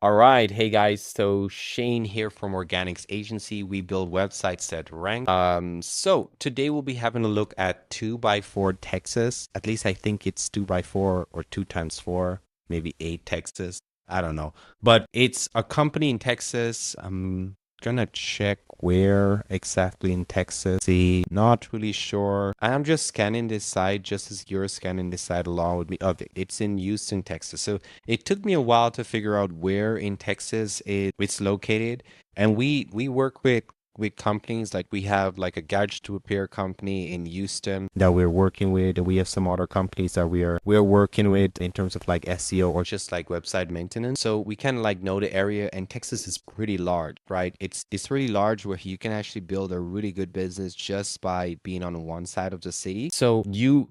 All right, hey guys. So Shane here from Organics Agency. We build websites that rank. So today we'll be having a look at 2x4 Texas. At least I think it's 2x4 or 2x4, maybe 8 Texas. I don't know, but it's a company in Texas. I'm gonna check where exactly in Texas. See, not really sure. I'm just scanning this site just as you're scanning this site along with me. Oh, it's in Houston, Texas. So it took me a while to figure out where in Texas it's located, and we work with companies like we have like a gadget to repair company in Houston that we're working with, and we have some other companies that we're working with in terms of like SEO or just like website maintenance. So we kind of like know the area, and Texas is pretty large, right? It's really large where you can actually build a really good business just by being on one side of the city. So you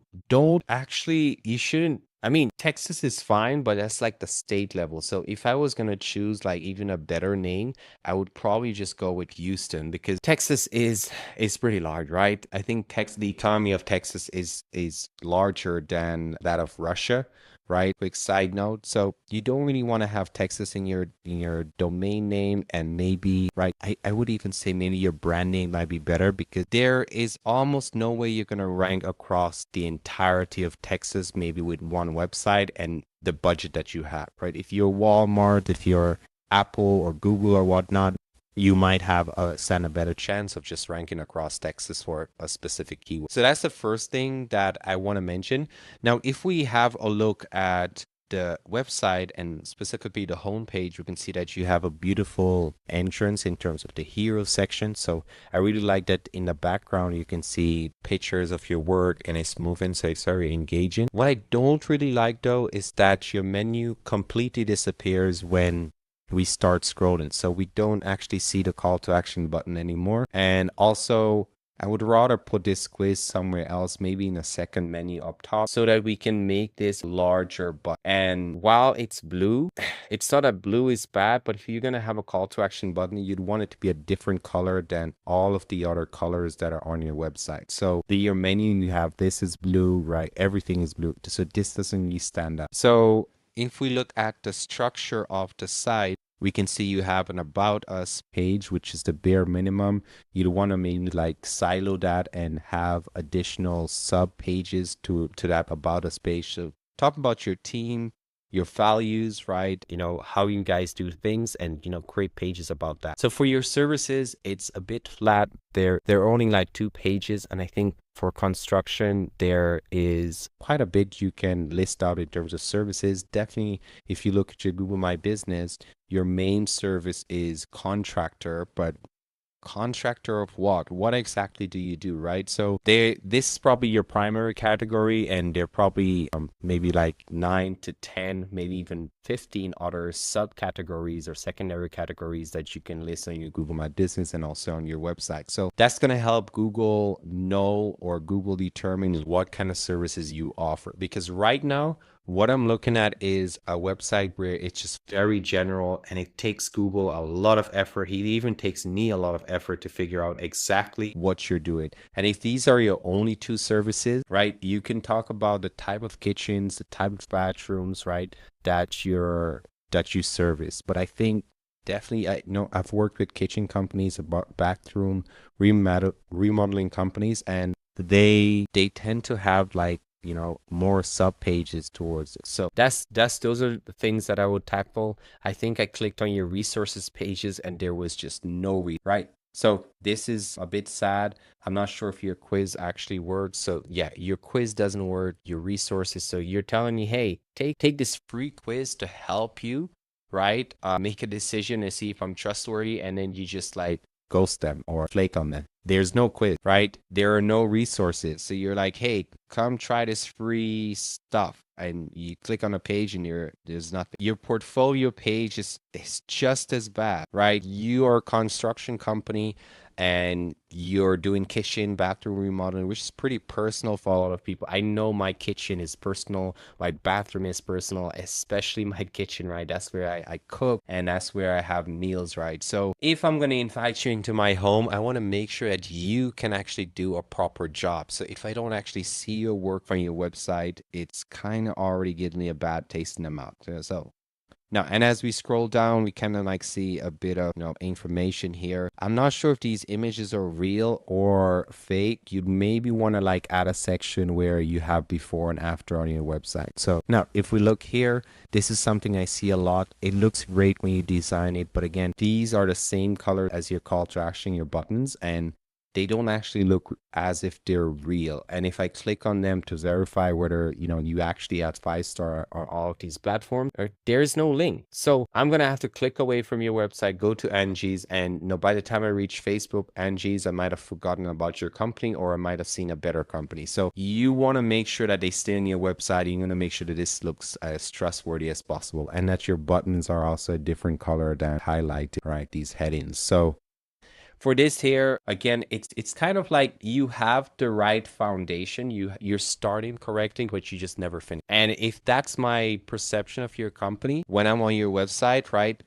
shouldn't. I mean, Texas is fine, but that's like the state level. So if I was gonna choose like even a better name, I would probably just go with Houston because Texas is pretty large, right? I think the economy of Texas is larger than that of Russia, right? Quick side note. So you don't really want to have Texas in your domain name, and maybe, right, I would even say maybe your brand name might be better because there is almost no way you're gonna rank across the entirety of Texas, maybe with one website and the budget that you have, right? If you're Walmart, if you're Apple or Google or whatnot, you might have stand a better chance of just ranking across Texas for a specific keyword. So that's the first thing that I want to mention. Now, if we have a look at the website and specifically the homepage, we can see that you have a beautiful entrance in terms of the hero section. So I really like that in the background you can see pictures of your work, and it's moving, so it's very engaging. What I don't really like though is that your menu completely disappears when we start scrolling, so we don't actually see the call to action button anymore. And also, I would rather put this quiz somewhere else, maybe in a second menu up top, so that we can make this larger button. And while it's blue, it's not that blue is bad, but if you're gonna have a call to action button, you'd want it to be a different color than all of the other colors that are on your website. So your menu, you have this is blue, right? Everything is blue, so this doesn't really stand out. So if we look at the structure of the site, we can see you have an About Us page, which is the bare minimum. You'd want to maybe like silo that and have additional sub pages to that About Us page. So talk about your team, your values, right? How you guys do things, and create pages about that. So for your services, it's a bit flat. They're only like 2 pages, and I think for construction there is quite a bit you can list out in terms of services. Definitely, if you look at your Google My Business, your main service is Contractor, but Contractor of what? What exactly do you do, right? So this is probably your primary category, and there are probably maybe like 9 to 10, maybe even 15 other subcategories or secondary categories that you can list on your Google My Business and also on your website. So that's going to help Google know, or Google determine, what kind of services you offer. Because right now, what I'm looking at is a website where it's just very general, and it takes Google a lot of effort. It even takes me a lot of effort to figure out exactly what you're doing. And if these are your only 2 services, right, you can talk about the type of kitchens, the type of bathrooms, right, that you service. But I think definitely, I know I've worked with kitchen companies, about bathroom remodeling companies, and they tend to have like more sub pages towards it. So those are the things that I would tackle. I think I clicked on your resources pages and there was just no right. So this is a bit sad. I'm not sure if your quiz actually works. So yeah, your quiz doesn't work, your resources. So you're telling me, hey, take this free quiz to help you, right? Make a decision and see if I'm trustworthy, and then you just like ghost them or flake on them. There's no quiz, right? There are no resources. So you're like, hey, come try this free stuff. And you click on a page and there's nothing. Your portfolio page is just as bad, right? You are a construction company and you're doing kitchen, bathroom remodeling, which is pretty personal for a lot of people. I know my kitchen is personal, my bathroom is personal, especially my kitchen, right? That's where I cook, and that's where I have meals, right? So if I'm going to invite you into my home, I want to make sure that you can actually do a proper job. So if I don't actually see your work from your website, it's kind of already giving me a bad taste in the mouth. So Now, and as we scroll down, we kind of like see a bit of, information here. I'm not sure if these images are real or fake. You'd maybe want to like add a section where you have before and after on your website. So now if we look here, this is something I see a lot. It looks great when you design it, but again, these are the same color as your call to action, your buttons, and they don't actually look as if they're real. And if I click on them to verify whether, you actually add 5-star on all of these platforms, there's no link. So I'm going to have to click away from your website, go to Angie's, and by the time I reach Facebook, Angie's, I might have forgotten about your company, or I might have seen a better company. So you want to make sure that they stay on your website. You're going to make sure that this looks as trustworthy as possible, and that your buttons are also a different color than highlighted, right? These headings. So for this here, again, it's kind of like you have the right foundation. You're starting correctly, but you just never finish. And if that's my perception of your company, when I'm on your website, right?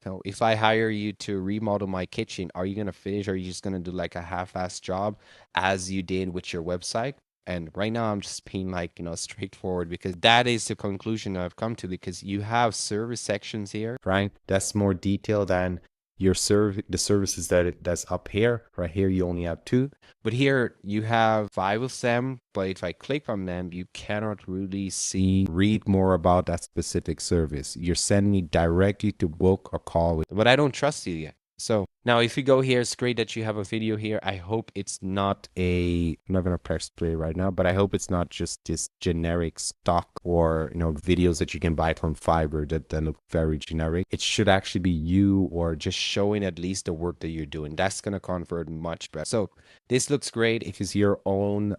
No, if I hire you to remodel my kitchen, are you gonna finish? Or are you just gonna do like a half-assed job as you did with your website? And right now I'm just being like, straightforward, because that is the conclusion I've come to, because you have service sections here, right? That's more detailed than the services that's up here. Right here you only have 2, but here you have 5 of them. But if I click on them, you cannot really read more about that specific service. You're sending me directly to book a call with, but I don't trust you yet. So now if you go here, it's great that you have a video here. I hope it's not I'm not going to press play right now, but I hope it's not just this generic stock or, videos that you can buy from Fiverr that look very generic. It should actually be you, or just showing at least the work that you're doing. That's going to convert much better. So this looks great if it's your own,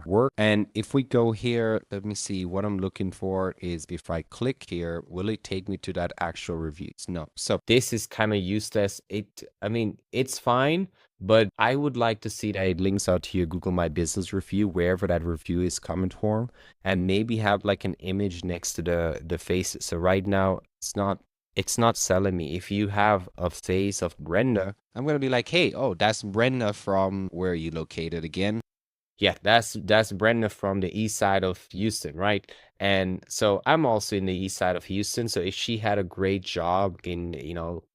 work. And if we go here, let me see what I'm looking for is, if I click here, will it take me to that actual reviews? No. So this is kind of useless. It's fine, but I would like to see that it links out to your Google My Business review, wherever that review is coming from, and maybe have like an image next to the faces. So right now it's not selling me. If you have a face of Brenda, I'm gonna be like, hey, oh, that's Brenda from where are you located again? Yeah, that's Brenda from the east side of Houston, right? And so I'm also in the east side of Houston. So if she had a great job in,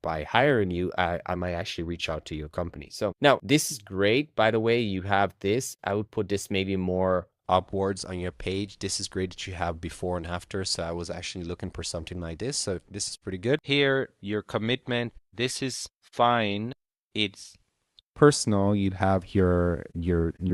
by hiring you, I might actually reach out to your company. So now this is great. By the way, you have this. I would put this maybe more upwards on your page. This is great that you have before and after. So I was actually looking for something like this. So this is pretty good. Here, your commitment, this is fine. It's personal. You'd have your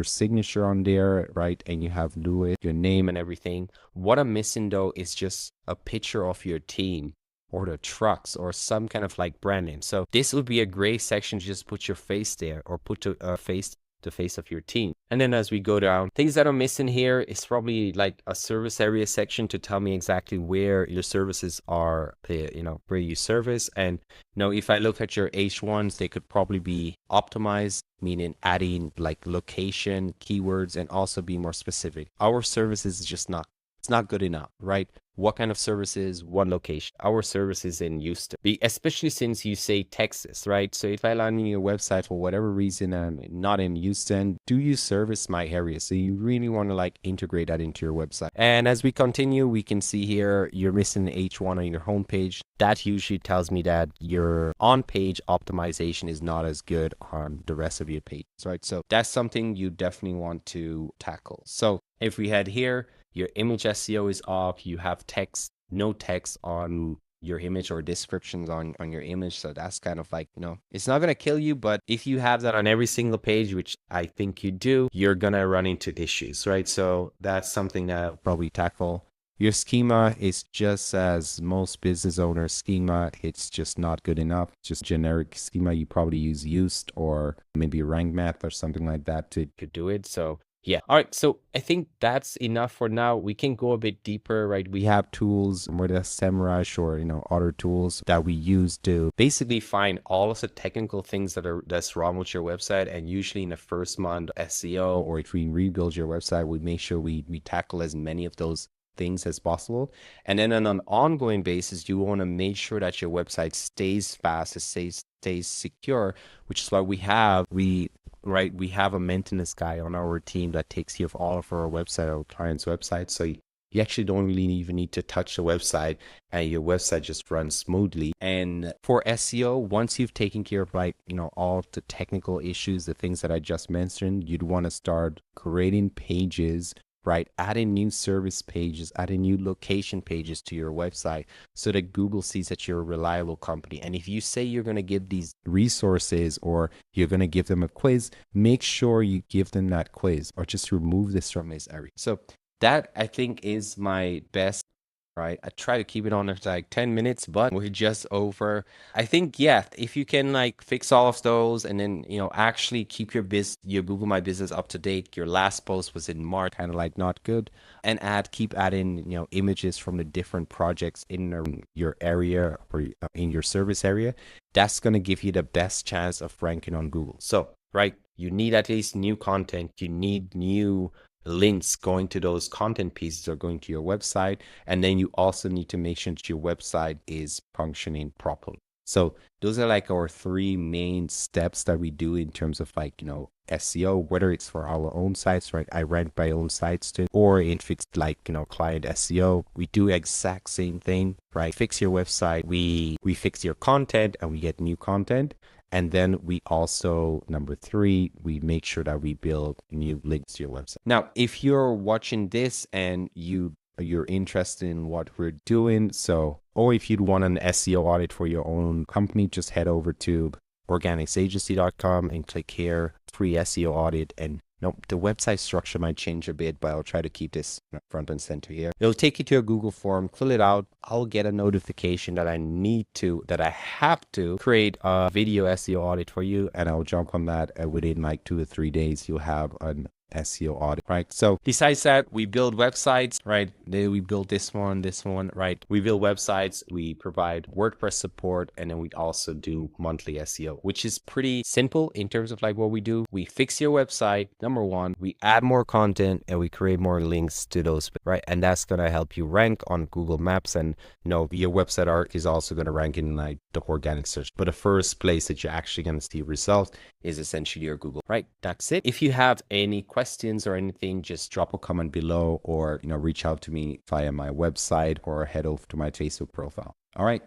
signature on there, right? And you have Louis, your name and everything. What I'm missing though is just a picture of your team, or the trucks, or some kind of like branding. So this would be a great section. Just put your face there, or put a face, the face of your team. And then as we go down, things that are missing here is probably like a service area section to tell me exactly where your services are, where you service. And if I look at your H1s, they could probably be optimized, meaning adding like location, keywords, and also be more specific. Our services is just not, it's not good enough, right? What kind of services, one location? Our service is in Houston, especially since you say Texas, right? So if I land on your website for whatever reason and not in Houston, do you service my area? So you really want to like integrate that into your website. And as we continue, we can see here you're missing H1 on your homepage. That usually tells me that your on-page optimization is not as good on the rest of your pages, right? So that's something you definitely want to tackle. So if we head here, your image SEO is off. You have text, no text on your image, or descriptions on your image. So that's kind of like, it's not going to kill you, but if you have that on every single page, which I think you do, you're going to run into issues, right? So that's something that I'll probably tackle. Your schema is just as most business owners' schema. It's just not good enough. Just generic schema. You probably use Yoast or maybe Rank Math or something like that to do it. So yeah. All right. So I think that's enough for now. We can go a bit deeper, right? We have tools, whether that's SEMrush or, other tools that we use to basically find all of the technical things that's wrong with your website. And usually in the first month SEO, or if we rebuild your website, we make sure we tackle as many of those things as possible. And then on an ongoing basis, you want to make sure that your website stays fast, it stays secure, which is why we have a maintenance guy on our team that takes care of all of our clients' websites. So you actually don't really even need to touch the website, and your website just runs smoothly. And for SEO, once you've taken care of like, all the technical issues, the things that I just mentioned, you'd want to start creating pages, right? Adding new service pages, adding new location pages to your website so that Google sees that you're a reliable company. And if you say you're going to give these resources or you're going to give them a quiz, make sure you give them that quiz or just remove this from this area. So that I think is my best. Right. I try to keep it on like 10 minutes, but we're just over. I think, yeah, if you can like fix all of those and then, actually keep your Google My Business up to date. Your last post was in March, kind of like not good. And keep adding, images from the different projects in your area or in your service area. That's going to give you the best chance of ranking on Google. So, right, you need at least new content. You need new links going to those content pieces or going to your website. And then you also need to make sure that your website is functioning properly. So those are like our three main steps that we do in terms of like, SEO, whether it's for our own sites, right? I rank my own sites too, or if it's like, client SEO, we do exact same thing, right? Fix your website, we fix your content and we get new content. And then we also, number 3, we make sure that we build new links to your website. Now, if you're watching this and you're interested in what we're doing, or if you'd want an SEO audit for your own company, just head over to organicsagency.com and click here, free SEO audit. And the website structure might change a bit, but I'll try to keep this front and center here. It'll take you to a Google form, fill it out. I'll get a notification that I have to create a video SEO audit for you, and I'll jump on that. And within like 2 or 3 days, you'll have an SEO audit, right? So besides that, we build websites, right? We build this one, right? We build websites, we provide WordPress support, and then we also do monthly SEO, which is pretty simple in terms of like what we do. We fix your website, number 1, we add more content, and we create more links to those, right? And that's going to help you rank on Google Maps, and your website art is also going to rank in like the organic search. But the first place that you're actually going to see results is essentially your Google, right? That's it. If you have any questions or anything, just drop a comment below or reach out to me via my website or head over to my Facebook profile. All right.